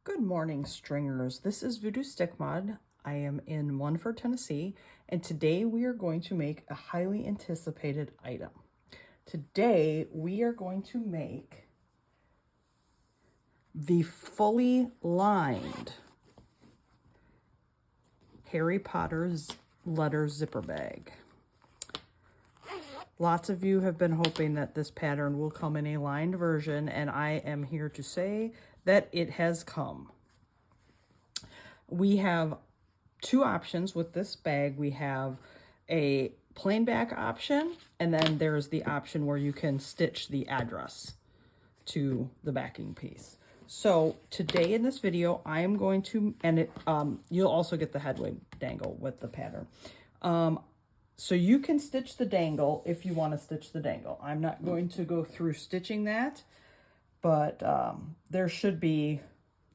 Good morning, stringers. This is Voodoo Stick Mod. I am in Munford, Tennessee, and today we are going to make a highly anticipated item. Today we are going to make the fully lined Harry Potter's letter zipper bag. Lots of you have been hoping that this pattern will come in a lined version, and I am here to say that it has come. We have two options with this bag. We have a plain back option, and then there's the option where you can stitch the address to the backing piece. So today in this video, I am going to, and you'll also get the headway dangle with the pattern. So you can stitch the dangle if you want to stitch the dangle. I'm not going to go through stitching that, but there should be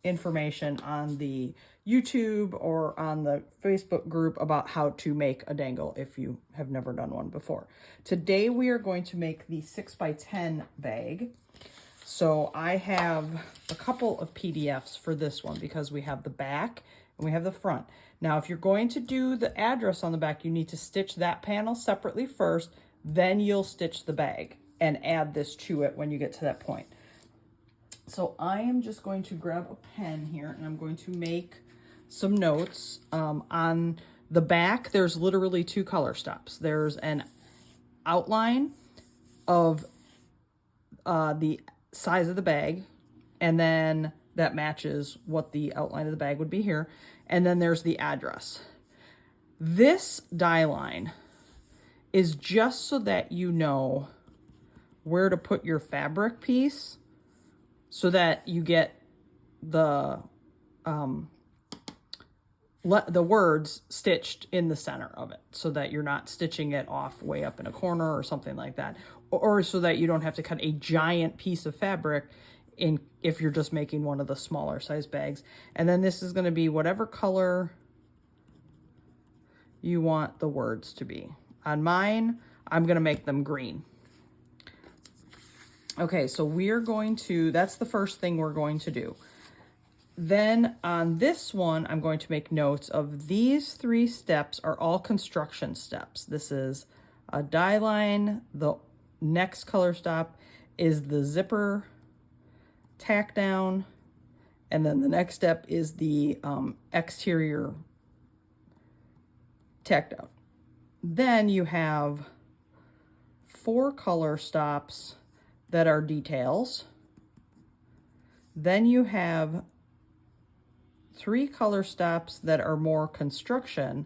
information on the YouTube or on the Facebook group about how to make a dangle if you have never done one before. Today we are going to make the 6x10 bag. So I have a couple of PDFs for this one because we have the back and we have the front. Now, if you're going to do the address on the back, you need to stitch that panel separately first, then you'll stitch the bag and add this to it when you get to that point. So I am just going to grab a pen here and I'm going to make some notes. On the back, there's literally two color stops. There's an outline of the size of the bag, and then that matches what the outline of the bag would be here. And then there's the address. This die line is just so that you know where to put your fabric piece so that you get the words stitched in the center of it, so that you're not stitching it off way up in a corner or something like that, or so that you don't have to cut a giant piece of fabric in if you're just making one of the smaller size bags. And then this is going to be whatever color you want the words to be. On mine, I'm going to make them green. Okay, so we're going to, that's the first thing we're going to do. Then on this one, I'm going to make notes of these 3 steps are all construction steps. This is a die line. The next color stop is the zipper tack down. And then the next step is the exterior tack down. Then you have 4 color stops that are details. Then you have 3 color stops that are more construction.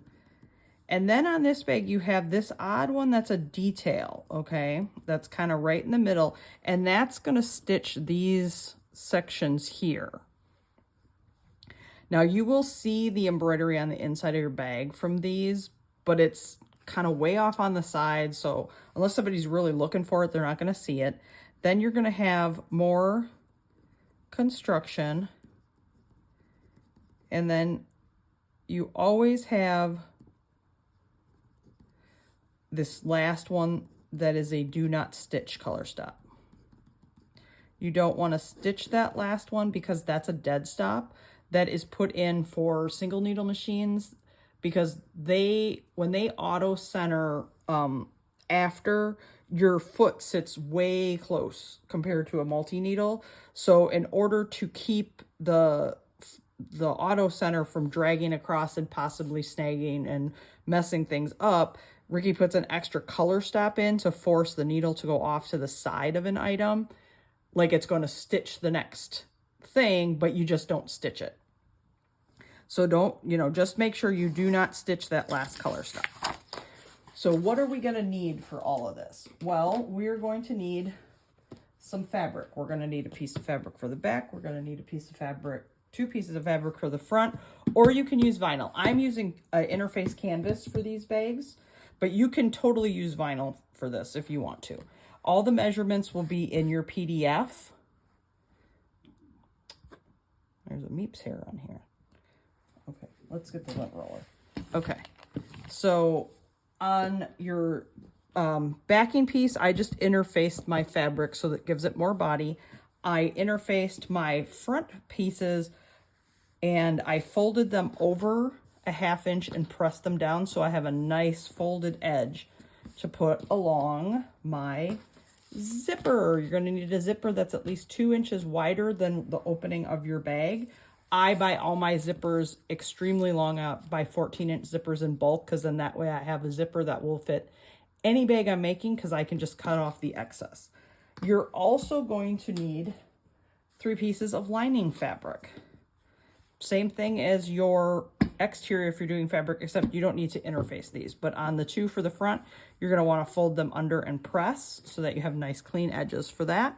And then on this bag, you have this odd one that's a detail, okay? That's kind of right in the middle. And that's going to stitch these sections here. Now, you will see the embroidery on the inside of your bag from these, but it's kind of way off on the side. So unless somebody's really looking for it, they're not going to see it. Then you're going to have more construction. And then you always have this last one that is a do not stitch color stop. You don't want to stitch that last one because that's a dead stop that is put in for single needle machines, because when they auto center after, your foot sits way close compared to a multi-needle. So in order to keep the auto center from dragging across and possibly snagging and messing things up, Ricky puts an extra color stop in to force the needle to go off to the side of an item, like it's going to stitch the next thing, but you just don't stitch it. So don't, just make sure you do not stitch that last color stop. So what are we going to need for all of this? Well, we're going to need some fabric. We're going to need a piece of fabric for the back. We're going to need a piece of fabric, 2 pieces of fabric for the front, or you can use vinyl. I'm using interface canvas for these bags, but you can totally use vinyl for this if you want to. All the measurements will be in your PDF. There's a Meeps hair on here. Okay, let's get the lint roller. Okay, so on your backing piece, I just interfaced my fabric so that gives it more body. I interfaced my front pieces and I folded them over a 1/2 inch and pressed them down so I have a nice folded edge to put along my zipper. You're going to need a zipper that's at least 2 inches wider than the opening of your bag. I buy all my zippers extremely long out by 14-inch zippers in bulk, because then that way I have a zipper that will fit any bag I'm making, because I can just cut off the excess. You're also going to need 3 pieces of lining fabric. Same thing as your exterior if you're doing fabric, except you don't need to interface these. But on the 2 for the front, you're going to want to fold them under and press so that you have nice clean edges for that.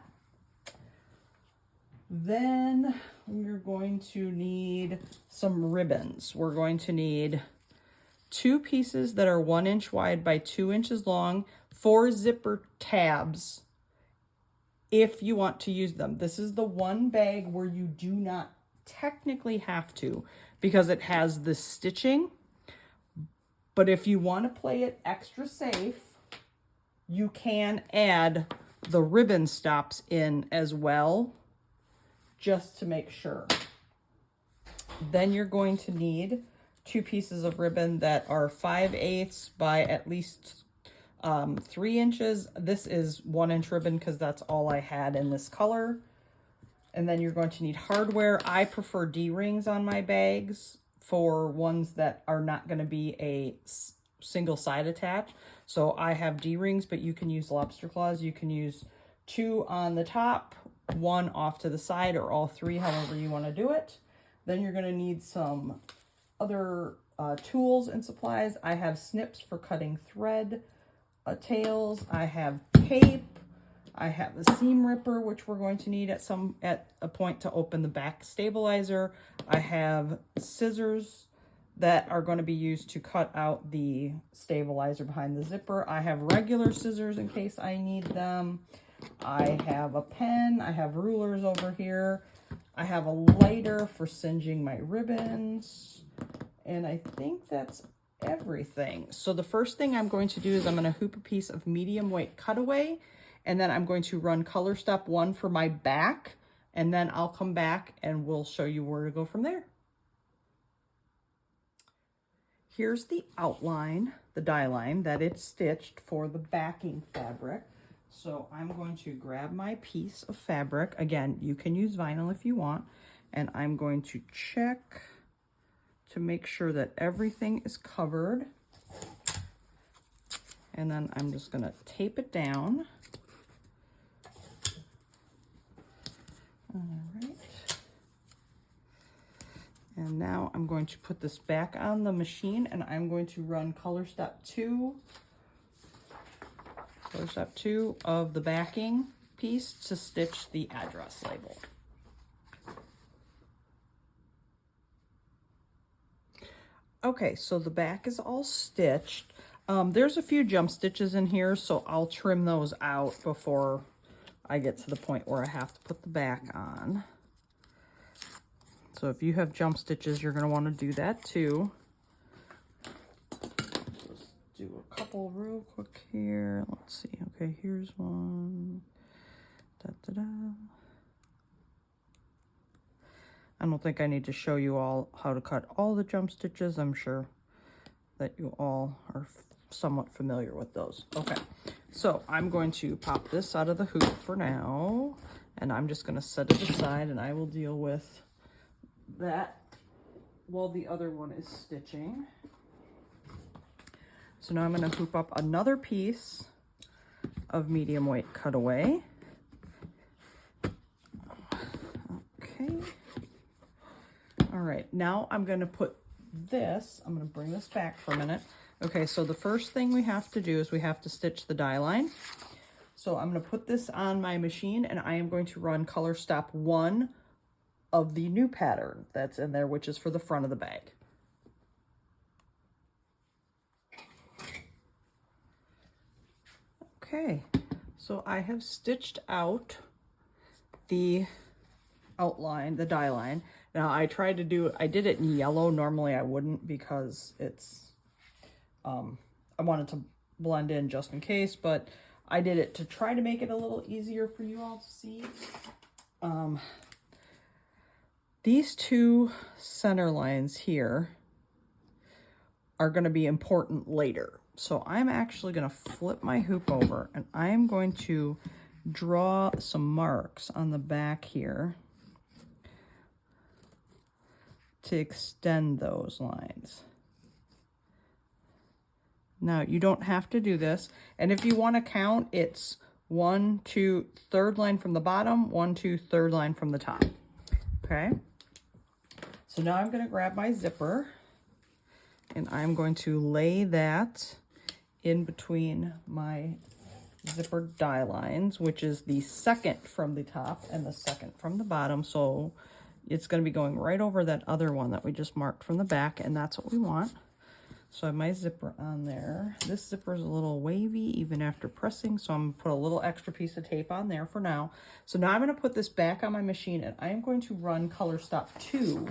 Then we're going to need some ribbons. We're going to need 2 pieces that are 1 inch wide by 2 inches long, 4 zipper tabs if you want to use them. This is the one bag where you do not technically have to, because it has the stitching. But if you want to play it extra safe, you can add the ribbon stops in as well, just to make sure. Then you're going to need 2 pieces of ribbon that are 5/8 by at least 3 inches. This is 1 inch ribbon because that's all I had in this color. And then you're going to need hardware. I prefer D-rings on my bags for ones that are not going to be a single side attach. So I have D-rings, but you can use lobster claws. You can use 2 on the top, 1 off to the side, or all 3, however you want to do it. Then you're going to need some other tools and supplies. I have snips for cutting thread, tails. I have tape. I have a seam ripper, which we're going to need at a point to open the back stabilizer. I have scissors that are going to be used to cut out the stabilizer behind the zipper. I have regular scissors in case I need them. I have a pen. I have rulers over here. I have a lighter for singeing my ribbons. And I think that's everything. So the first thing I'm going to do is I'm going to hoop a piece of medium weight cutaway, and then I'm going to run color step 1 for my back, and then I'll come back and we'll show you where to go from there. Here's the outline, the die line that it's stitched for the backing fabric. So I'm going to grab my piece of fabric. Again, you can use vinyl if you want, and I'm going to check to make sure that everything is covered. And then I'm just going to tape it down. All right. And now I'm going to put this back on the machine, and I'm going to run color step 2 of the backing piece to stitch the address label. Okay, so the back is all stitched. There's a few jump stitches in here, so I'll trim those out before I get to the point where I have to put the back on. So if you have jump stitches, you're going to want to do that too. Just do a couple real quick here. Let's see. Okay, here's one. Da-da-da. I don't think I need to show you all how to cut all the jump stitches. I'm sure that you all are somewhat familiar with those. Okay, so I'm going to pop this out of the hoop for now, and I'm just going to set it aside, and I will deal with that while the other one is stitching. So now I'm going to hoop up another piece of medium weight cutaway. Okay. All right, now I'm going to put this, I'm going to bring this back for a minute. Okay, so the first thing we have to do is we have to stitch the die line. So I'm going to put this on my machine, and I am going to run color step 1 of the new pattern that's in there, which is for the front of the bag. Okay, so I have stitched out the outline, the die line. Now I tried to do, I did it in yellow. Normally I wouldn't, because it's, I wanted to blend in just in case, but I did it to try to make it a little easier for you all to see. These two center lines here are going to be important later. So I'm actually going to flip my hoop over and I am going to draw some marks on the back here to extend those lines. Now you don't have to do this, and if you want to count, it's 1, 2, third line from the bottom, 1, 2, third line from the top. Okay, so now I'm going to grab my zipper and I'm going to lay that in between my zipper die lines, which is the second from the top and the second from the bottom. So it's going to be going right over that other one that we just marked from the back, and that's what we want. So I have my zipper on there. This zipper is a little wavy even after pressing, so I'm going to put a little extra piece of tape on there for now. So now I'm going to put this back on my machine, and I am going to run Color Stop 2,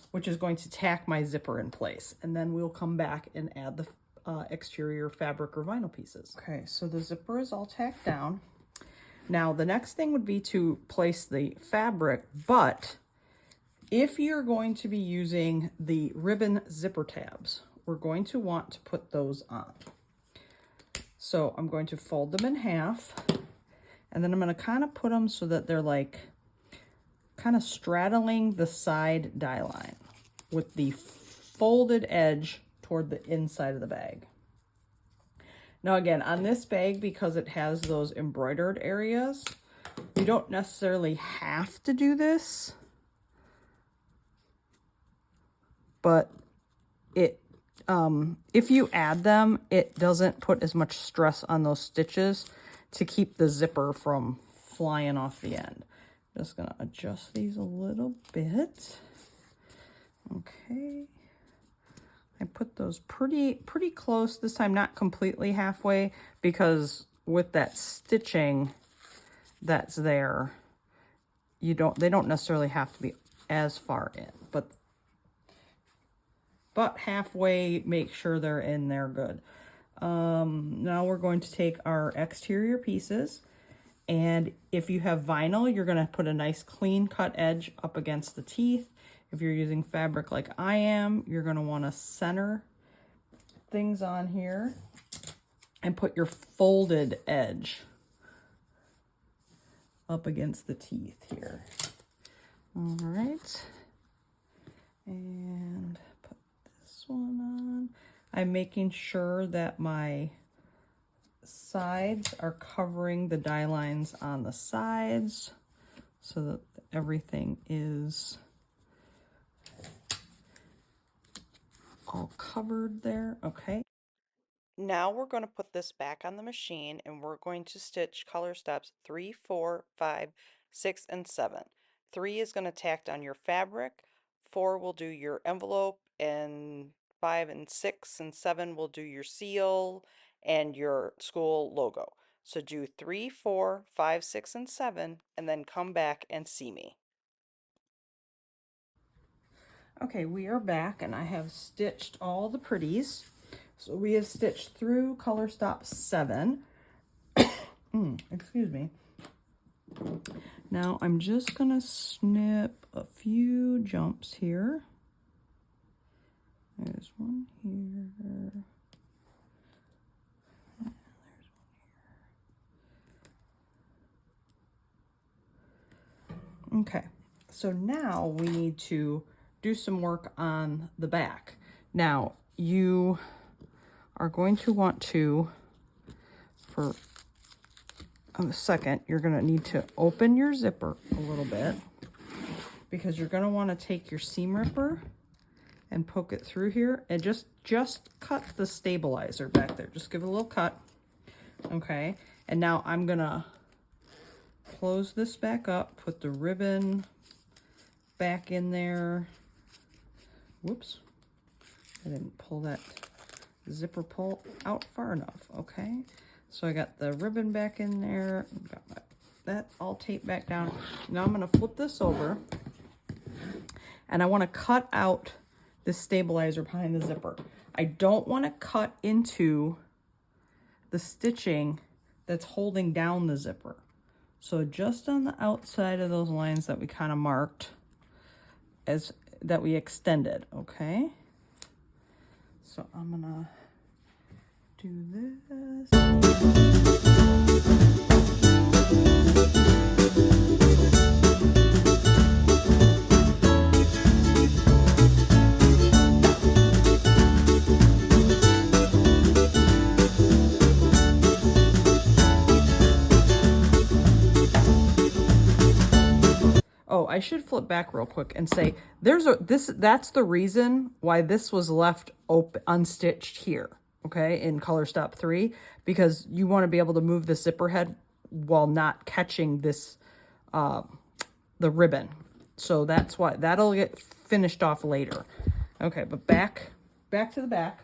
which is going to tack my zipper in place. And then we'll come back and add the exterior fabric or vinyl pieces. Okay, so the zipper is all tacked down. Now the next thing would be to place the fabric, but if you're going to be using the ribbon zipper tabs, we're going to want to put those on. So I'm going to fold them in half, and then I'm going to kind of put them so that they're like kind of straddling the side die line with the folded edge toward the inside of the bag. Now again, on this bag, because it has those embroidered areas, you don't necessarily have to do this, but if you add them, it doesn't put as much stress on those stitches to keep the zipper from flying off the end. Just gonna adjust these a little bit. Okay. I put those pretty close this time, not completely halfway, because with that stitching that's there, they don't necessarily have to be as far in, but halfway, make sure they're in there good. Now we're going to take our exterior pieces, and if you have vinyl, you're going to put a nice clean cut edge up against the teeth. If you're using fabric like I am, you're going to want to center things on here and put your folded edge up against the teeth here. All right, and put this one on. I'm making sure that my sides are covering the die lines on the sides so that everything is all covered there. Okay. Now we're going to put this back on the machine, and we're going to stitch color steps 3, 4, 5, 6, and 7. 3 is going to tack on your fabric, 4 will do your envelope, and 5 and 6 and 7 will do your seal and your school logo. So do 3, 4, 5, 6, and 7, and then come back and see me. Okay, we are back, and I have stitched all the pretties. So we have stitched through color stop 7. Excuse me. Now I'm just gonna snip a few jumps here. There's one here. There's one here. Okay, so now we need to do some work on the back. Now you are going to want to, for a second, you're going to need to open your zipper a little bit, because you're going to want to take your seam ripper and poke it through here and just cut the stabilizer back there. Just give it a little cut. Okay, and now I'm going to close this back up, put the ribbon back in there. Whoops, I didn't pull that zipper pull out far enough. Okay, so I got the ribbon back in there, got that all taped back down. Now I'm going to flip this over, and I want to cut out this stabilizer behind the zipper. I don't want to cut into the stitching that's holding down the zipper. So just on the outside of those lines that we kind of marked, as that we extended, okay? So I'm gonna do this. Oh, I should flip back real quick and say that's the reason why this was left open unstitched here, okay, in color stop 3, because you want to be able to move the zipper head while not catching this the ribbon. So that's why that'll get finished off later. Okay, but back to the back.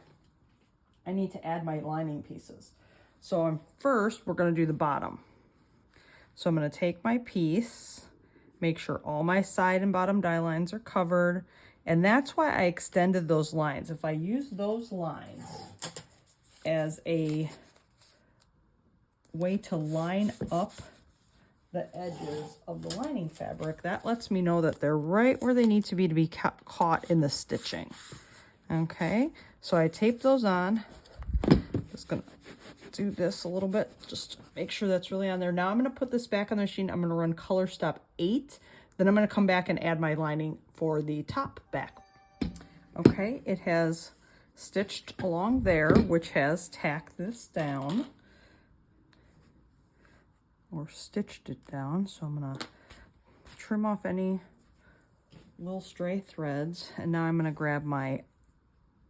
I need to add my lining pieces. So first we're going to do the bottom. So I'm going to take my piece, make sure all my side and bottom die lines are covered. And that's why I extended those lines. If I use those lines as a way to line up the edges of the lining fabric, that lets me know that they're right where they need to be caught in the stitching. Okay, so I tape those on. Just gonna do this a little bit, just make sure that's really on there. Now I'm gonna put this back on the machine. I'm gonna run color stop 8. Then I'm gonna come back and add my lining for the top back. Okay, it has stitched along there, which has tacked this down or stitched it down. So I'm gonna trim off any little stray threads. And now I'm gonna grab my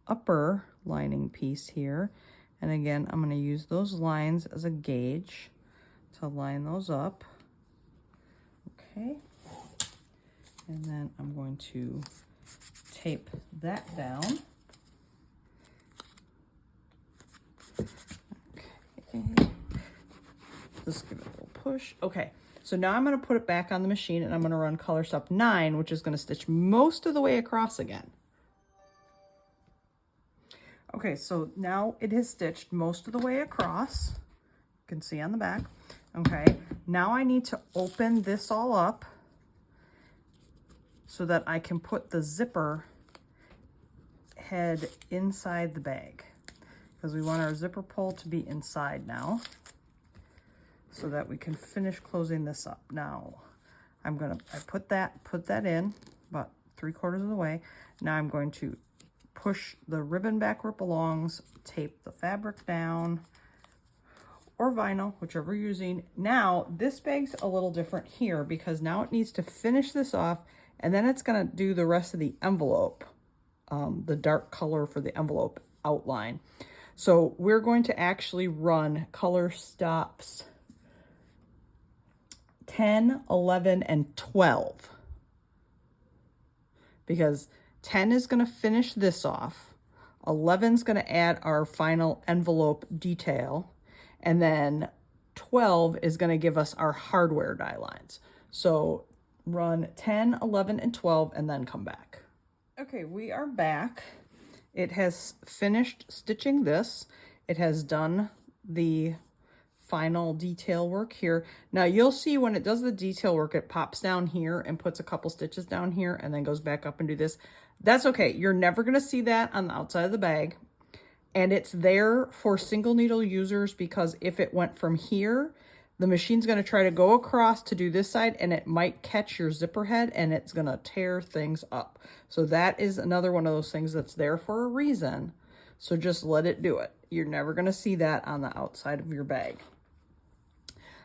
upper lining piece here. And again, I'm gonna use those lines as a gauge to line those up. Okay. And then I'm going to tape that down. Okay. Just give it a little push. Okay, so now I'm going to put it back on the machine and I'm going to run color stop 9, which is going to stitch most of the way across again. Okay, so now it has stitched most of the way across. You can see on the back. Okay, now I need to open this all up so that I can put the zipper head inside the bag, because we want our zipper pull to be inside now, so that we can finish closing this up. Now I put that in about 3/4 of the way. Now I'm going to push the ribbon back where it belongs, tape the fabric down, or vinyl, whichever you're using. Now this bag's a little different here because now it needs to finish this off, and then it's going to do the rest of the envelope, the dark color for the envelope outline. So we're going to actually run color stops 10, 11, and 12, because 10 is going to finish this off, 11 is going to add our final envelope detail, and then 12 is going to give us our hardware die lines. So run 10, 11, and 12, and then come back. Okay, we are back. It has finished stitching this. It has done the final detail work here. Now you'll see when it does the detail work, it pops down here and puts a couple stitches down here and then goes back up and do this. That's okay. You're never going to see that on the outside of the bag. And it's there for single needle users, because if it went from here, the machine's going to try to go across to do this side and it might catch your zipper head and it's going to tear things up. So that is another one of those things that's there for a reason. So just let it do it. You're never going to see that on the outside of your bag.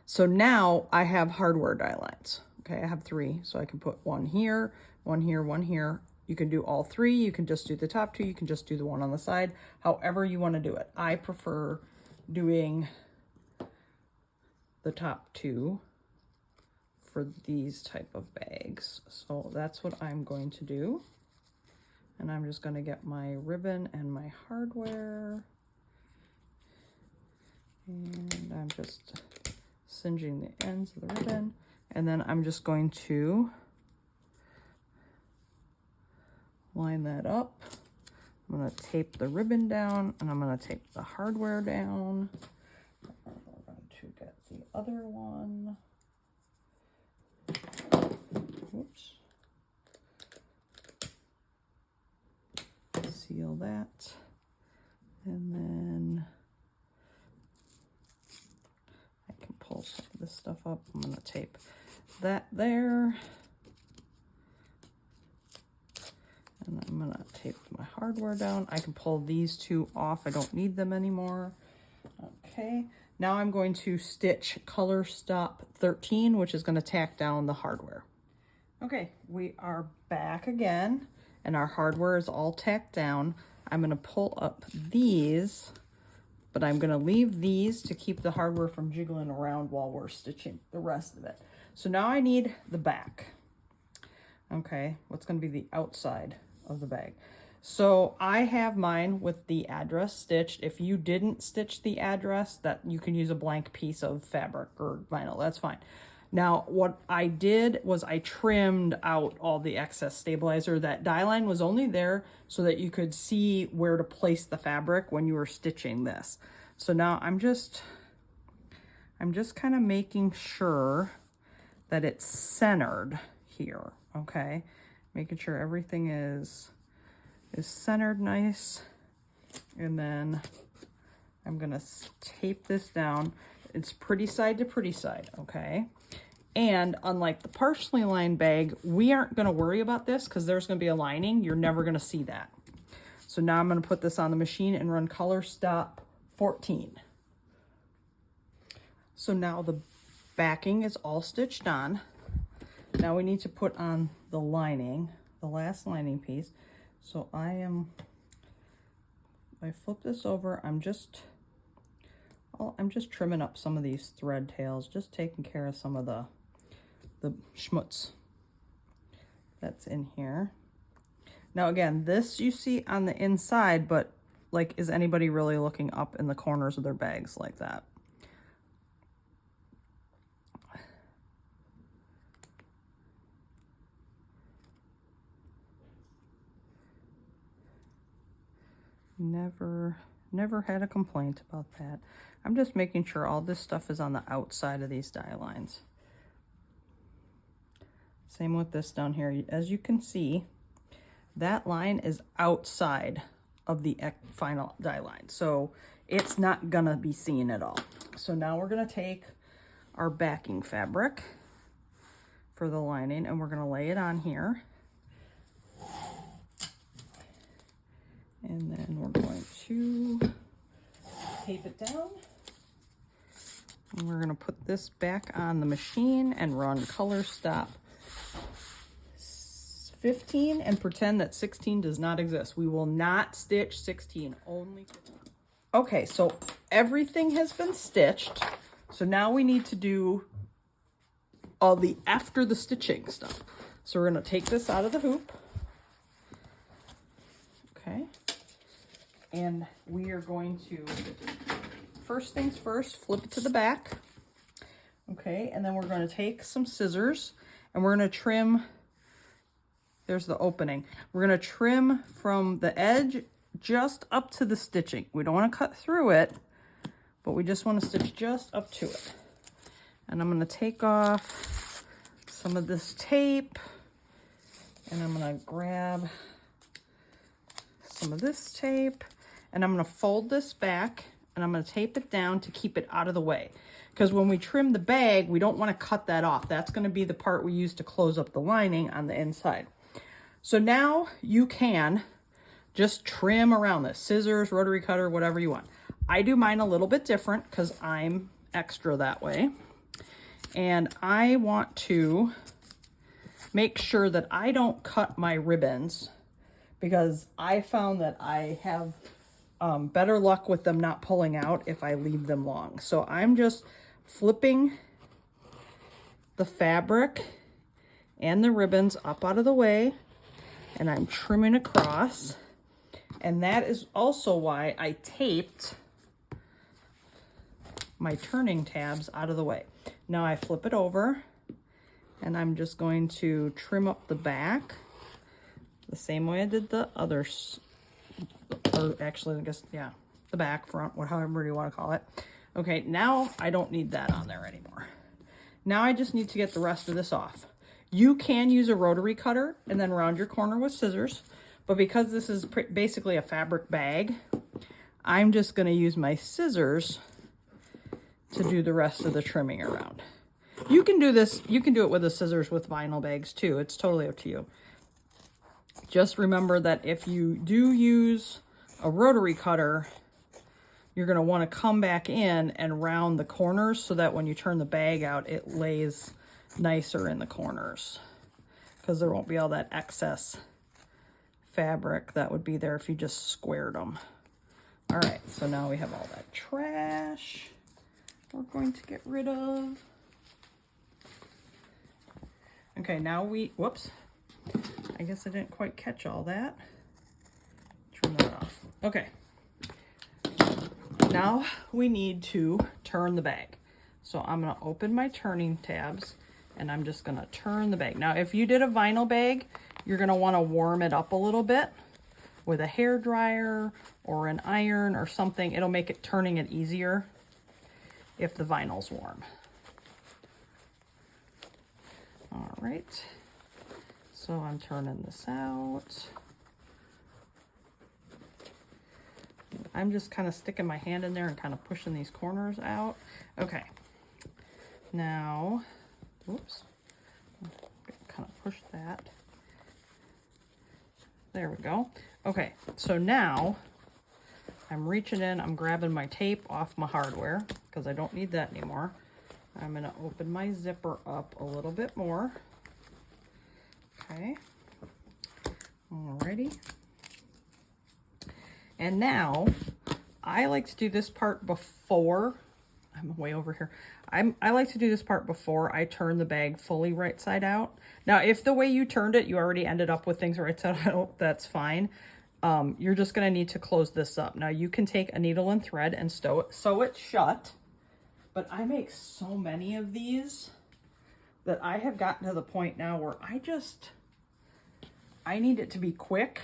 So now I have hardware die lines. Okay, I have 3. So I can put one here, one here, one here. You can do all 3. You can just do the top 2. You can just do the one on the side. However you want to do it. I prefer doing the top 2 for these type of bags. So that's what I'm going to do. And I'm just going to get my ribbon and my hardware. And I'm just singeing the ends of the ribbon. And then I'm just going to line that up. I'm going to tape the ribbon down and I'm going to tape the hardware down. We're going to get the other one. Oops. that. And then I can pull some of this stuff up. I'm going to tape that there. And I'm going to tape my hardware down. I can pull these two off. I don't need them anymore. Okay. Now I'm going to stitch Color Stop 13, which is going to tack down the hardware. Okay, we are back again, and our hardware is all tacked down. I'm going to pull up these, but I'm going to leave these to keep the hardware from jiggling around while we're stitching the rest of it. So now I need the back. Okay, what's going to be the outside of the bag? So I have mine with the address stitched. If you didn't stitch the address, that you can use a blank piece of fabric or vinyl, that's fine. Now, what I did was I trimmed out all the excess stabilizer. That die line was only there so that you could see where to place the fabric when you were stitching this. So now I'm just kind of making sure that it's centered here, okay? Making sure everything is centered nice. And then I'm gonna tape this down. It's pretty side to pretty side, okay? And unlike the partially lined bag, we aren't gonna worry about this because there's gonna be a lining. You're never gonna see that. So now I'm gonna put this on the machine and run Color Stop 14. So now the backing is all stitched on. Now we need to put on the lining, the last lining piece. So I flip this over, I'm just trimming up some of these thread tails, just taking care of some of the schmutz that's in here. Now again, this you see on the inside, but like, is anybody really looking up in the corners of their bags like that? Never had a complaint about that. I'm just making sure all this stuff is on the outside of these die lines. Same with this down here. As you can see, that line is outside of the final die line, so it's not gonna be seen at all. So now we're gonna take our backing fabric for the lining and we're gonna lay it on here. And then we're going to tape it down. And we're going to put this back on the machine and run Color Stop 15 and pretend that 16 does not exist. We will not stitch 16, only 15. Okay, so everything has been stitched. So now we need to do all the after the stitching stuff. So we're going to take this out of the hoop. Okay. And we are going to, first things first, flip it to the back. Okay, and then we're going to take some scissors and we're going to trim, there's the opening. We're going to trim from the edge just up to the stitching. We don't want to cut through it, but we just want to stitch just up to it. And I'm going to take off some of this tape and I'm going to grab some of this tape. And I'm going to fold this back and I'm going to tape it down to keep it out of the way. Because when we trim the bag, we don't want to cut that off. That's going to be the part we use to close up the lining on the inside. So now you can just trim around this. Scissors, rotary cutter, whatever you want. I do mine a little bit different because I'm extra that way. And I want to make sure that I don't cut my ribbons because I found that I have better luck with them not pulling out if I leave them long. So I'm just flipping the fabric and the ribbons up out of the way and I'm trimming across. And that is also why I taped my turning tabs out of the way. Now I flip it over and I'm just going to trim up the back the same way I did the others. Or actually, I guess, yeah, the back, front, however you want to call it. Okay, now I don't need that on there anymore. Now I just need to get the rest of this off. You can use a rotary cutter and then round your corner with scissors, But because this is basically a fabric bag, I'm just going to use my scissors to do the rest of the trimming around. You can do this, you can do it with the scissors with vinyl bags too. It's totally up to you. Just remember that if you do use a rotary cutter, you're going to want to come back in and round the corners so that when you turn the bag out, it lays nicer in the corners, because there won't be all that excess fabric that would be there if you just squared them. All right, so now we have all that trash we're going to get rid of. Okay, now whoops, I guess I didn't quite catch all that. Turn that off. Okay, now we need to turn the bag. So I'm gonna open my turning tabs and I'm just gonna turn the bag. Now, if you did a vinyl bag, you're gonna wanna warm it up a little bit with a hair dryer or an iron or something. It'll make it turning it easier if the vinyl's warm. All right, so I'm turning this out. I'm just kind of sticking my hand in there and kind of pushing these corners out. Okay, now, whoops, kind of push that. There we go. Okay, so now I'm reaching in, I'm grabbing my tape off my hardware because I don't need that anymore. I'm gonna open my zipper up a little bit more. Okay, alrighty. And now I like to do this part before, I'm way over here. I like to do this part before I turn the bag fully right side out. Now, if the way you turned it, you already ended up with things right side out, that's fine. You're just gonna need to close this up. Now you can take a needle and thread and sew it shut, but I make so many of these that I have gotten to the point now where I need it to be quick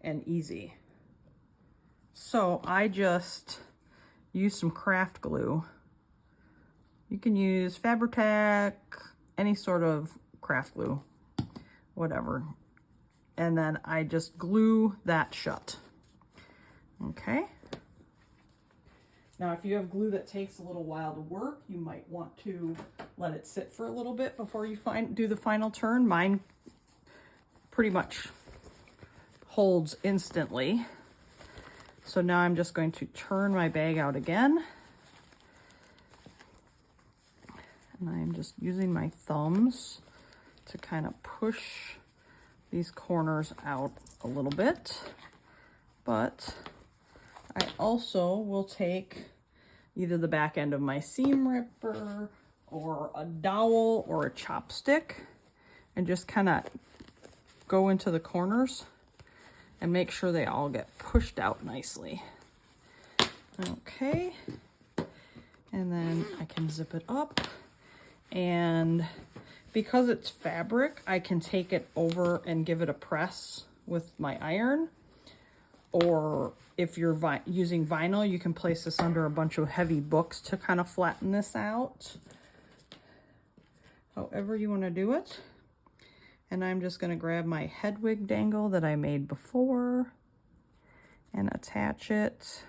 and easy. So I just use some craft glue. You can use Fabri-Tac, any sort of craft glue, whatever. And then I just glue that shut. Okay. Now, if you have glue that takes a little while to work, you might want to let it sit for a little bit before you do the final turn. Mine pretty much holds instantly. So now I'm just going to turn my bag out again. And I'm just using my thumbs to kind of push these corners out a little bit. But I also will take either the back end of my seam ripper or a dowel or a chopstick and just kind of go into the corners and make sure they all get pushed out nicely. Okay, and then I can zip it up, and because it's fabric, I can take it over and give it a press with my iron. Or if you're using vinyl, you can place this under a bunch of heavy books to kind of flatten this out. However you want to do it. And I'm just going to grab my Hedwig dangle that I made before and attach it.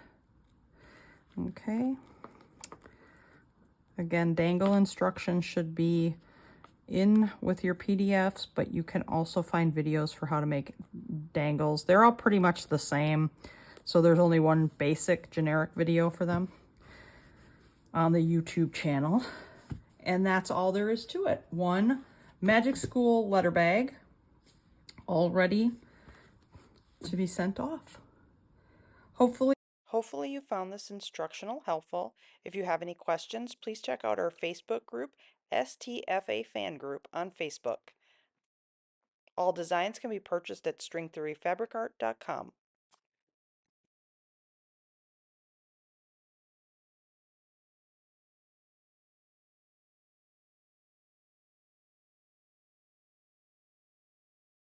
Okay. Again, dangle instructions should be in with your PDFs, but you can also find videos for how to make dangles. They're all pretty much the same, so there's only one basic generic video for them on the YouTube channel, and that's all there is to it. One Magic School letter bag all ready to be sent off. Hopefully you found this instructional helpful. If you have any questions, please check out our Facebook group, STFA Fan Group on Facebook. All designs can be purchased at stringtheoryfabricart.com.